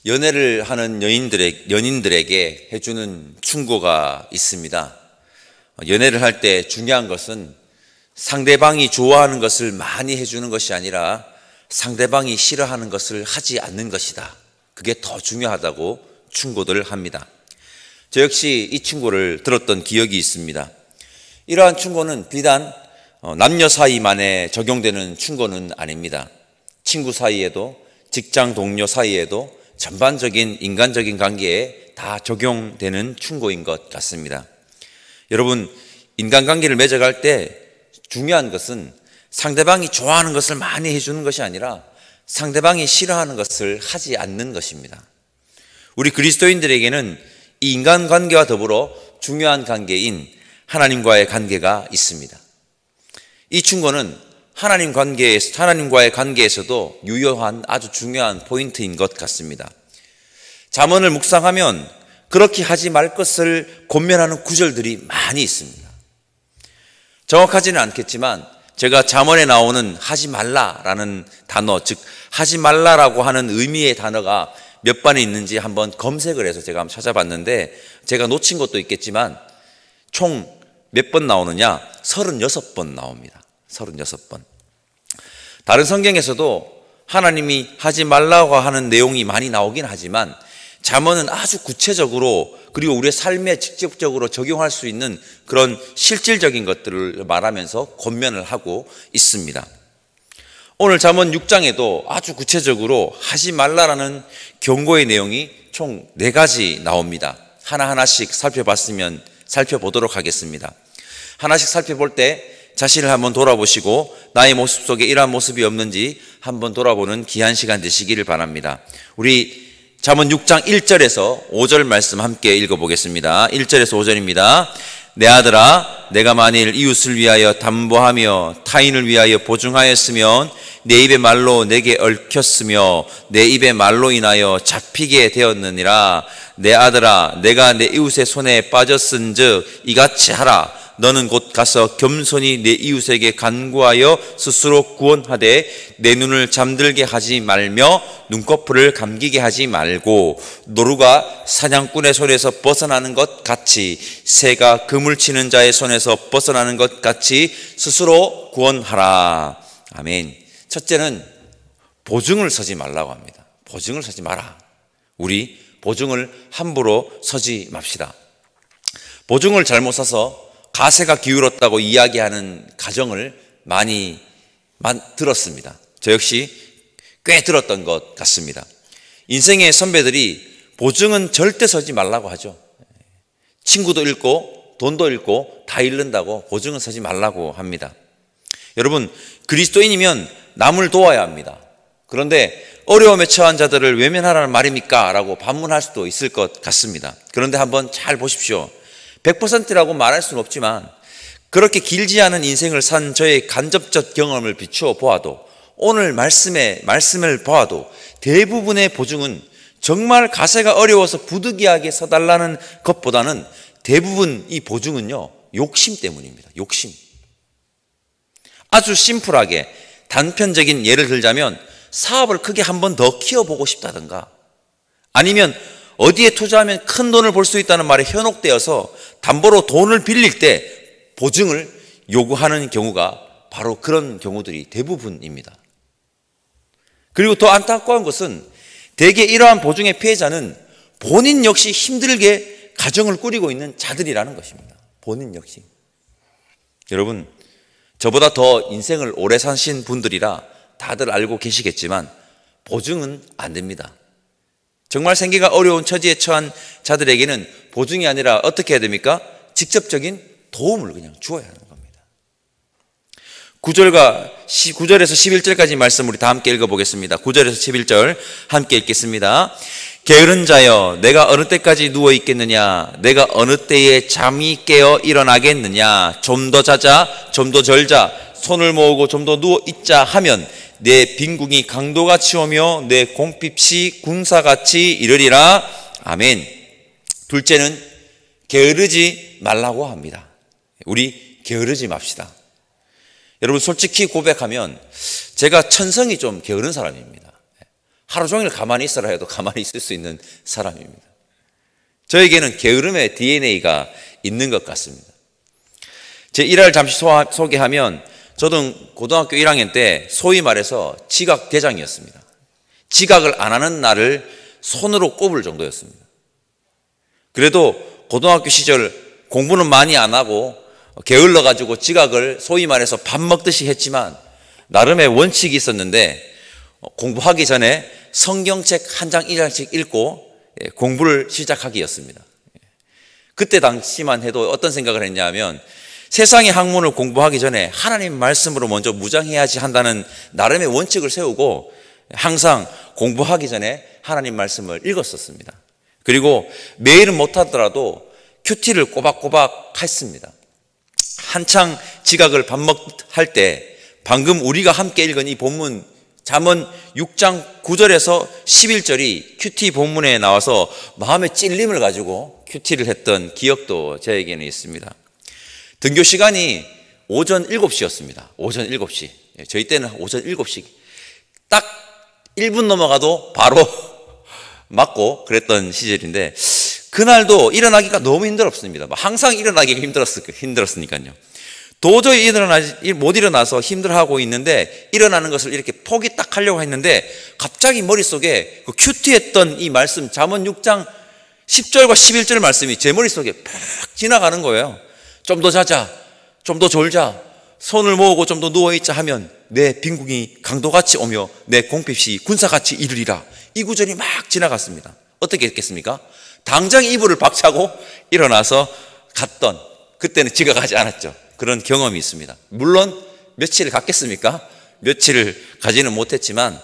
연애를 하는 연인들에게 해주는 충고가 있습니다. 연애를 할 때 중요한 것은 상대방이 좋아하는 것을 많이 해주는 것이 아니라 상대방이 싫어하는 것을 하지 않는 것이다. 그게 더 중요하다고 충고를 합니다. 저 역시 이 충고를 들었던 기억이 있습니다. 이러한 충고는 비단 남녀 사이만에 적용되는 충고는 아닙니다. 친구 사이에도, 직장 동료 사이에도, 전반적인 인간적인 관계에 다 적용되는 충고인 것 같습니다. 여러분, 인간관계를 맺어갈 때 중요한 것은 상대방이 좋아하는 것을 많이 해주는 것이 아니라 상대방이 싫어하는 것을 하지 않는 것입니다. 우리 그리스도인들에게는 이 인간관계와 더불어 중요한 관계인 하나님과의 관계가 있습니다. 이 충고는 하나님과의 관계에서도 유효한 아주 중요한 포인트인 것 같습니다. 잠언을 묵상하면 그렇게 하지 말 것을 권면하는 구절들이 많이 있습니다. 정확하지는 않겠지만 제가 잠언에 나오는 하지 말라라는 단어, 즉 하지 말라라고 하는 의미의 단어가 몇 번에 있는지 한번 검색을 해서 제가 한번 찾아봤는데, 제가 놓친 것도 있겠지만 총 몇 번 나오느냐? 36번 나옵니다. 36번. 다른 성경에서도 하나님이 하지 말라고 하는 내용이 많이 나오긴 하지만 잠언은 아주 구체적으로, 그리고 우리의 삶에 직접적으로 적용할 수 있는 그런 실질적인 것들을 말하면서 권면을 하고 있습니다. 오늘 잠언 6장에도 아주 구체적으로 하지 말라라는 경고의 내용이 총 4가지 나옵니다. 하나하나씩 살펴보도록 하겠습니다. 하나씩 살펴볼 때 자신을 한번 돌아보시고 나의 모습 속에 이러한 모습이 없는지 한번 돌아보는 귀한 시간 되시기를 바랍니다. 우리 잠언 6장 1절에서 5절 말씀 함께 읽어보겠습니다. 1절에서 5절입니다. 내 아들아, 내가 만일 이웃을 위하여 담보하며 타인을 위하여 보증하였으면 내 입의 말로 내게 얽혔으며 내 입의 말로 인하여 잡히게 되었느니라. 내 아들아, 내가 내 이웃의 손에 빠졌은즉 이같이 하라. 너는 곧 가서 겸손히 내 이웃에게 간구하여 스스로 구원하되 내 눈을 잠들게 하지 말며 눈꺼풀을 감기게 하지 말고, 노루가 사냥꾼의 손에서 벗어나는 것 같이 새가 그물 치는 자의 손에서 벗어나는 것 같이 스스로 구원하라. 아멘. 첫째는 보증을 서지 말라고 합니다. 보증을 서지 마라. 우리 보증을 함부로 서지 맙시다. 보증을 잘못 서서 가세가 기울었다고 이야기하는 가정을 많이 들었습니다. 저 역시 꽤 들었던 것 같습니다. 인생의 선배들이 보증은 절대 서지 말라고 하죠. 친구도 잃고 돈도 잃고 다 잃는다고 보증은 서지 말라고 합니다. 여러분, 그리스도인이면 남을 도와야 합니다. 그런데 어려움에 처한 자들을 외면하라는 말입니까? 라고 반문할 수도 있을 것 같습니다. 그런데 한번 잘 보십시오. 100%라고 말할 수는 없지만 그렇게 길지 않은 인생을 산 저의 간접적 경험을 비추어 보아도, 오늘 말씀을 보아도 대부분의 보증은 정말 가세가 어려워서 부득이하게 서달라는 것보다는 대부분 이 보증은요, 욕심 때문입니다. 욕심. 아주 심플하게 단편적인 예를 들자면 사업을 크게 한 번 더 키워보고 싶다든가, 아니면 어디에 투자하면 큰 돈을 벌 수 있다는 말에 현혹되어서 담보로 돈을 빌릴 때 보증을 요구하는 경우가 바로 그런 경우들이 대부분입니다. 그리고 더 안타까운 것은 대개 이러한 보증의 피해자는 본인 역시 힘들게 가정을 꾸리고 있는 자들이라는 것입니다. 본인 역시. 여러분, 저보다 더 인생을 오래 사신 분들이라 다들 알고 계시겠지만 보증은 안 됩니다. 정말 생계가 어려운 처지에 처한 자들에게는 보증이 아니라 어떻게 해야 됩니까? 직접적인 도움을 그냥 주어야 하는 겁니다. 9절에서 11절까지 말씀 우리 다 함께 읽어보겠습니다. 9절에서 11절 함께 읽겠습니다. 게으른 자여, 내가 어느 때까지 누워 있겠느냐? 내가 어느 때에 잠이 깨어 일어나겠느냐? 좀 더 자자, 좀 더 절자, 손을 모으고 좀 더 누워 있자 하면 내 빈궁이 강도같이 오며 내 공핍이 군사같이 이르리라. 아멘. 둘째는 게으르지 말라고 합니다. 우리 게으르지 맙시다. 여러분, 솔직히 고백하면 제가 천성이 좀 게으른 사람입니다. 하루 종일 가만히 있으라 해도 가만히 있을 수 있는 사람입니다. 저에게는 게으름의 DNA가 있는 것 같습니다. 제 일화를 잠시 소개하면, 저도 고등학교 1학년 때 소위 말해서 지각 대장이었습니다. 지각을 안 하는 날을 손으로 꼽을 정도였습니다. 그래도 고등학교 시절 공부는 많이 안 하고 게을러가지고 지각을 소위 말해서 밥 먹듯이 했지만 나름의 원칙이 있었는데, 공부하기 전에 성경책 한 장 1장씩 읽고 공부를 시작하기였습니다. 그때 당시만 해도 어떤 생각을 했냐면, 세상의 학문을 공부하기 전에 하나님 말씀으로 먼저 무장해야지 한다는 나름의 원칙을 세우고 항상 공부하기 전에 하나님 말씀을 읽었었습니다. 그리고 매일은 못하더라도 큐티를 꼬박꼬박 했습니다. 한창 지각을 밥 먹할 때 방금 우리가 함께 읽은 이 본문 잠언 6장 9절에서 11절이 큐티 본문에 나와서 마음의 찔림을 가지고 큐티를 했던 기억도 저에게는 있습니다. 등교 시간이 오전 7시였습니다. 오전 7시. 저희 때는 오전 7시. 딱 1분 넘어가도 바로 맞고 그랬던 시절인데, 그날도 일어나기가 너무 힘들었습니다. 항상 일어나기가 힘들었으니까요. 도저히 못 일어나서 힘들어하고 있는데, 일어나는 것을 이렇게 포기 딱 하려고 했는데 갑자기 머릿속에 그 큐티했던 이 말씀, 잠언 6장 10절과 11절 말씀이 제 머릿속에 팍 지나가는 거예요. 좀 더 자자, 좀 더 졸자, 손을 모으고 좀 더 누워있자 하면 내 빈궁이 강도같이 오며 내 공핍이 군사같이 이르리라. 이 구절이 막 지나갔습니다. 어떻게 했겠습니까? 당장 이불을 박차고 일어나서 갔던, 그때는 지각하지 않았죠. 그런 경험이 있습니다. 물론 며칠을 갔겠습니까? 며칠을 가지는 못했지만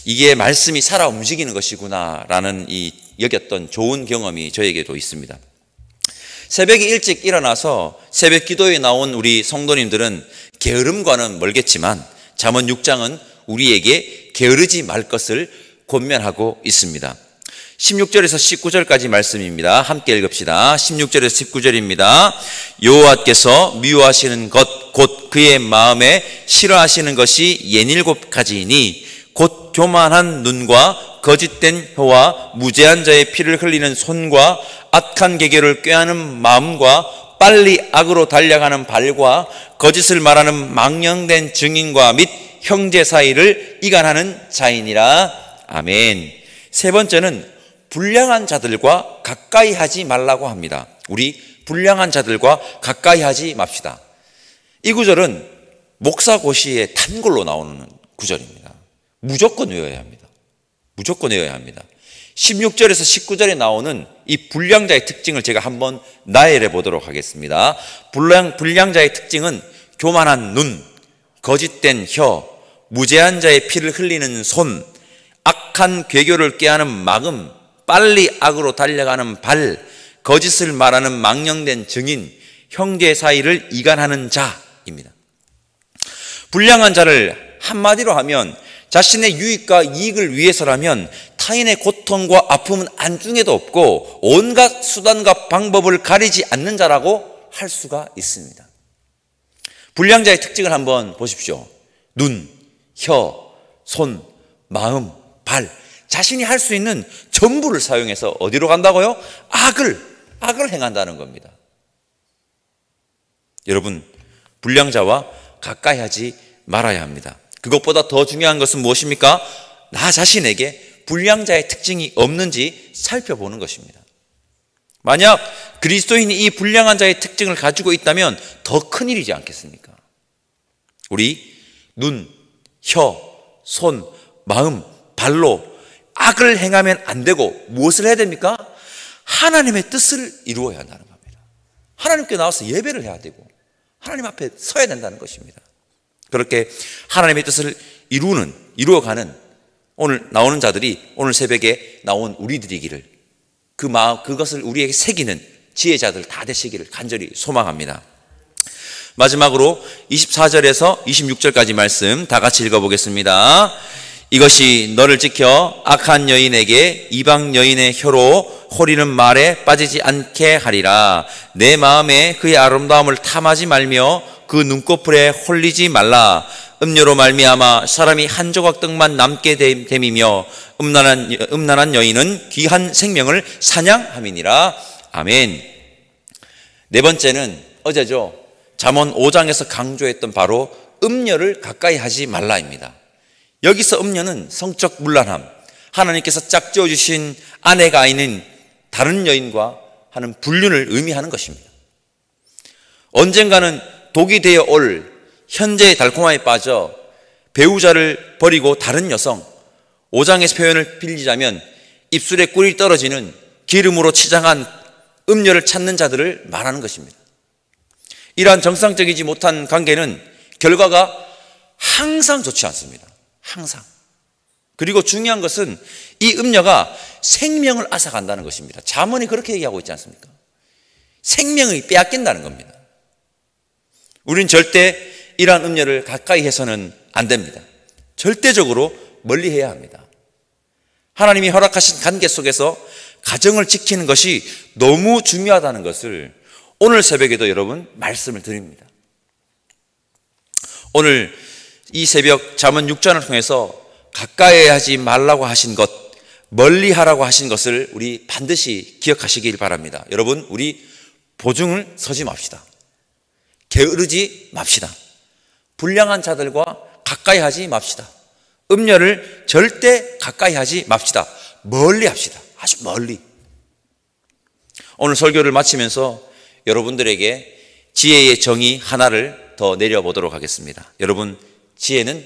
이게 말씀이 살아 움직이는 것이구나라는 이 여겼던 좋은 경험이 저에게도 있습니다. 새벽에 일찍 일어나서 새벽 기도에 나온 우리 성도님들은 게으름과는 멀겠지만 잠언 6장은 우리에게 게으르지 말 것을 권면하고 있습니다. 16절에서 19절까지 말씀입니다. 함께 읽읍시다. 16절에서 19절입니다. 여호와께서 미워하시는 것 곧 그의 마음에 싫어하시는 것이 67가지이니 곧 교만한 눈과 거짓된 혀와 무죄한 자의 피를 흘리는 손과 악한 계교를 꾀하는 마음과 빨리 악으로 달려가는 발과 거짓을 말하는 망령된 증인과 및 형제 사이를 이간하는 자이니라. 아멘. 세 번째는 불량한 자들과 가까이 하지 말라고 합니다. 우리 불량한 자들과 가까이 하지 맙시다. 이 구절은 목사고시의 단골로 나오는 구절입니다. 무조건 외워야 합니다. 무조건 외워야 합니다. 16절에서 19절에 나오는 이 불량자의 특징을 제가 한번 나열해 보도록 하겠습니다. 불량자의 특징은 교만한 눈, 거짓된 혀, 무죄한 자의 피를 흘리는 손, 악한 괴교를 꾀하는 마음, 빨리 악으로 달려가는 발, 거짓을 말하는 망령된 증인, 형제 사이를 이간하는 자입니다. 불량한 자를 한마디로 하면 자신의 유익과 이익을 위해서라면 타인의 고통과 아픔은 안중에도 없고 온갖 수단과 방법을 가리지 않는 자라고 할 수가 있습니다. 불량자의 특징을 한번 보십시오. 눈, 혀, 손, 마음, 발, 자신이 할 수 있는 전부를 사용해서 어디로 간다고요? 악을 행한다는 겁니다. 여러분, 불량자와 가까이 하지 말아야 합니다. 그것보다 더 중요한 것은 무엇입니까? 나 자신에게 불량자의 특징이 없는지 살펴보는 것입니다. 만약 그리스도인이 이 불량한 자의 특징을 가지고 있다면 더 큰일이지 않겠습니까? 우리 눈, 혀, 손, 마음, 발로 악을 행하면 안 되고 무엇을 해야 됩니까? 하나님의 뜻을 이루어야 한다는 겁니다. 하나님께 나와서 예배를 해야 되고 하나님 앞에 서야 된다는 것입니다. 그렇게 하나님의 뜻을 이루어가는 오늘 나오는 자들이 오늘 새벽에 나온 우리들이기를, 그것을 우리에게 새기는 지혜자들 다 되시기를 간절히 소망합니다. 마지막으로 24절에서 26절까지 말씀 다 같이 읽어보겠습니다. 이것이 너를 지켜 악한 여인에게 이방 여인의 혀로 호리는 말에 빠지지 않게 하리라. 내 마음에 그의 아름다움을 탐하지 말며 그 눈꺼풀에 홀리지 말라. 음료로 말미암아 사람이 한 조각 떡만 남게 됨이며 음란한 여인은 귀한 생명을 사냥함이니라. 아멘. 네 번째는 어제죠. 잠언 5장에서 강조했던 바로 음녀를 가까이 하지 말라입니다. 여기서 음녀는 성적 문란함, 하나님께서 짝지어 주신 아내가 아닌 다른 여인과 하는 불륜을 의미하는 것입니다. 언젠가는 독이 되어 올 현재의 달콤함에 빠져 배우자를 버리고 다른 여성, 5장의 표현을 빌리자면 입술에 꿀이 떨어지는 기름으로 치장한 음녀를 찾는 자들을 말하는 것입니다. 이러한 정상적이지 못한 관계는 결과가 항상 좋지 않습니다. 항상. 그리고 중요한 것은 이 음녀가 생명을 앗아간다는 것입니다. 잠언이 그렇게 얘기하고 있지 않습니까? 생명을 빼앗긴다는 겁니다. 우린 절대 이러한 음녀를 가까이 해서는 안 됩니다. 절대적으로 멀리해야 합니다. 하나님이 허락하신 관계 속에서 가정을 지키는 것이 너무 중요하다는 것을 오늘 새벽에도 여러분 말씀을 드립니다. 오늘 이 새벽 잠언 6장을 통해서 가까이 하지 말라고 하신 것, 멀리 하라고 하신 것을 우리 반드시 기억하시길 바랍니다. 여러분, 우리 보증을 서지 맙시다. 게으르지 맙시다. 불량한 자들과 가까이 하지 맙시다. 음녀를 절대 가까이 하지 맙시다. 멀리 합시다. 아주 멀리. 오늘 설교를 마치면서 여러분들에게 지혜의 정의 하나를 더 내려보도록 하겠습니다. 여러분, 지혜는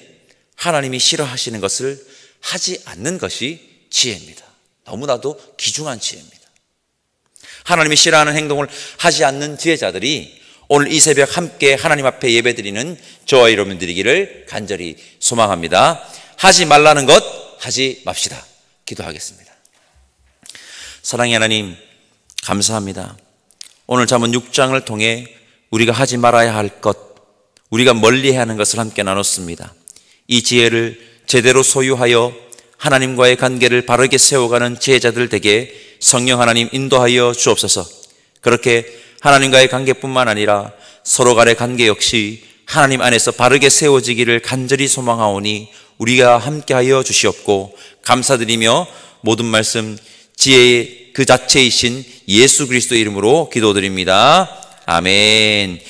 하나님이 싫어하시는 것을 하지 않는 것이 지혜입니다. 너무나도 귀중한 지혜입니다. 하나님이 싫어하는 행동을 하지 않는 지혜자들이 오늘 이 새벽 함께 하나님 앞에 예배드리는 저와 여러분들이기를 간절히 소망합니다. 하지 말라는 것 하지 맙시다. 기도하겠습니다. 사랑의 하나님, 감사합니다. 오늘 잠언 6장을 통해 우리가 하지 말아야 할 것, 우리가 멀리해야 하는 것을 함께 나눴습니다. 이 지혜를 제대로 소유하여 하나님과의 관계를 바르게 세워가는 지혜자들 되게 성령 하나님 인도하여 주옵소서. 그렇게 하나님과의 관계뿐만 아니라 서로 간의 관계 역시 하나님 안에서 바르게 세워지기를 간절히 소망하오니 우리가 함께하여 주시옵고, 감사드리며 모든 말씀 지혜의 그 자체이신 예수 그리스도 이름으로 기도드립니다. 아멘.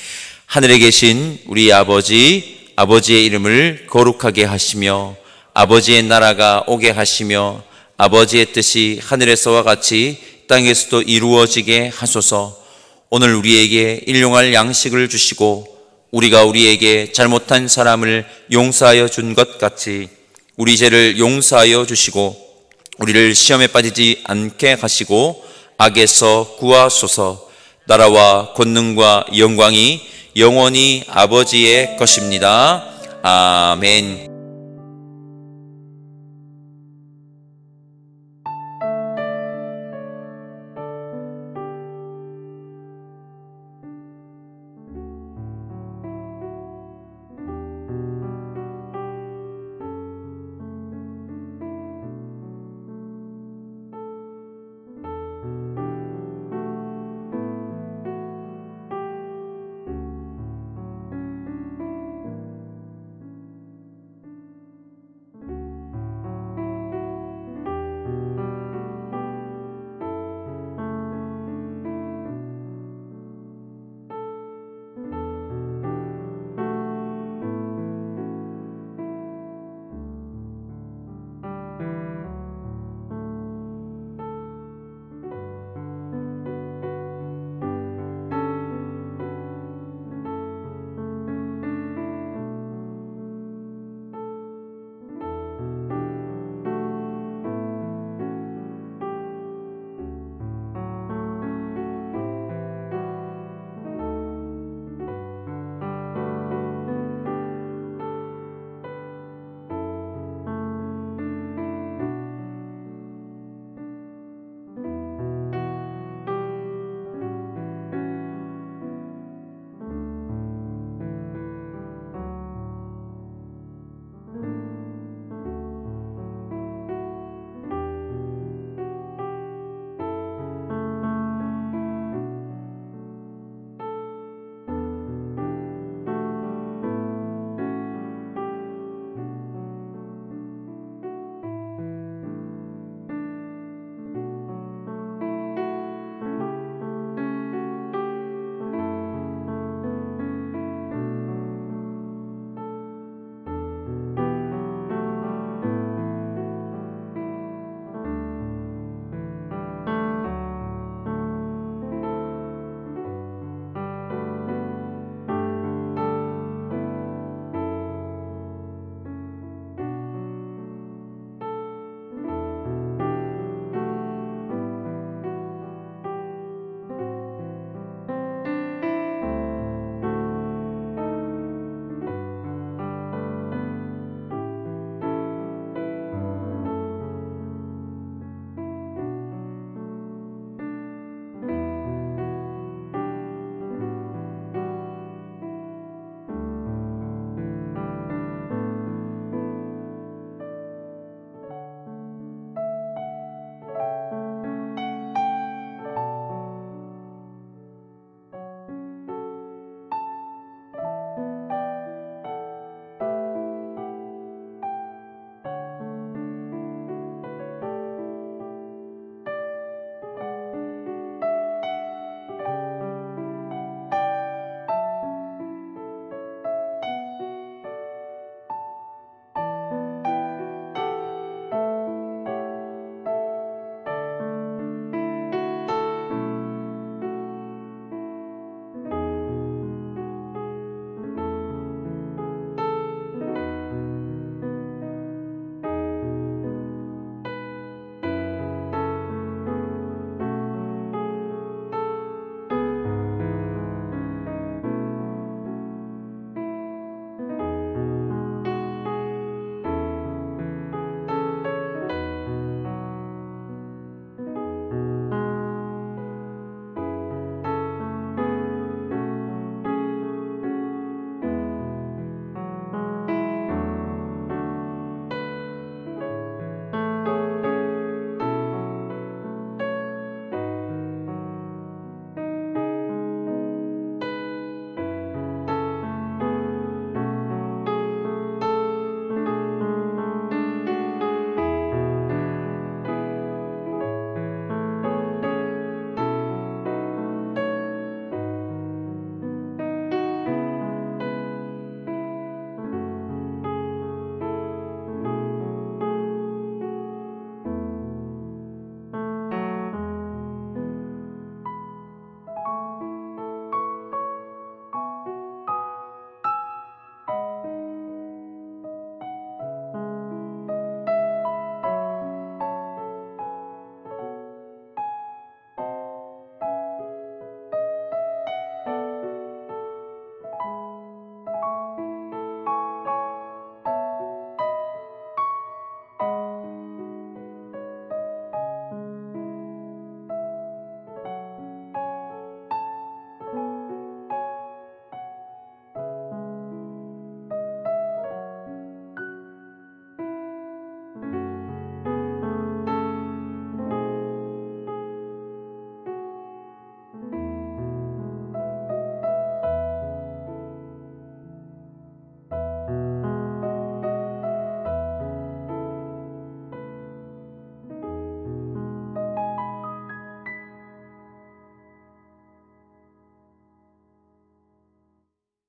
하늘에 계신 우리 아버지의 이름을 거룩하게 하시며 아버지의 나라가 오게 하시며 아버지의 뜻이 하늘에서와 같이 땅에서도 이루어지게 하소서. 오늘 우리에게 일용할 양식을 주시고 우리가 우리에게 잘못한 사람을 용서하여 준 것 같이 우리 죄를 용서하여 주시고 우리를 시험에 빠지지 않게 하시고 악에서 구하소서. 나라와 권능과 영광이 영원히 아버지의 것입니다. 아멘.